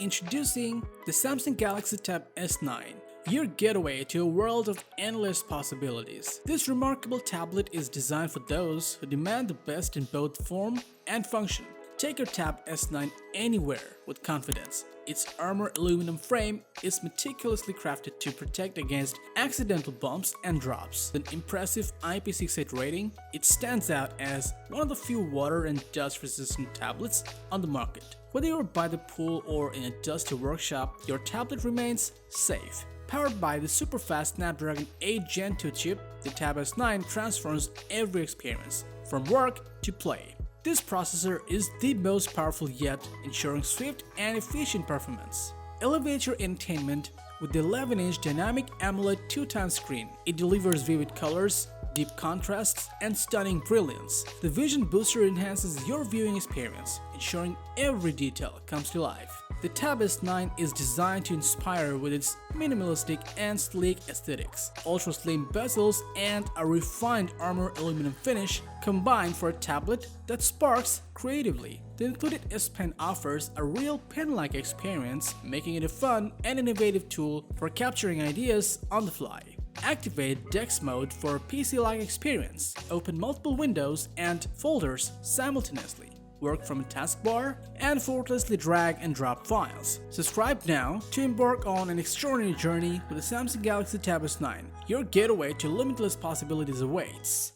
Introducing the Samsung Galaxy Tab S9, your getaway to a world of endless possibilities. This remarkable tablet is designed for those who demand the best in both form and function. Take your Tab S9 anywhere with confidence. Its armor aluminum frame is meticulously crafted to protect against accidental bumps and drops. With an impressive IP68 rating, it stands out as one of the few water and dust resistant tablets on the market. Whether you're by the pool or in a dusty workshop, your tablet remains safe. Powered by the superfast Snapdragon 8 Gen 2 chip, the Tab S9 transforms every experience, from work to play. This processor is the most powerful yet, ensuring swift and efficient performance. Elevate your entertainment with the 11-inch dynamic AMOLED 2x screen. It delivers vivid colors, deep contrasts, and stunning brilliance. The Vision Booster enhances your viewing experience, ensuring every detail comes to life. The Tab S9 is designed to inspire with its minimalistic and sleek aesthetics. Ultra-slim bezels and a refined armor aluminum finish combine for a tablet that sparks creatively. The included S Pen offers a real pen-like experience, making it a fun and innovative tool for capturing ideas on the fly. Activate DeX mode for a PC-like experience. Open multiple windows and folders simultaneously. Work from a taskbar, and effortlessly drag and drop files. Subscribe now to embark on an extraordinary journey with the Samsung Galaxy Tab S9. Your getaway to limitless possibilities awaits.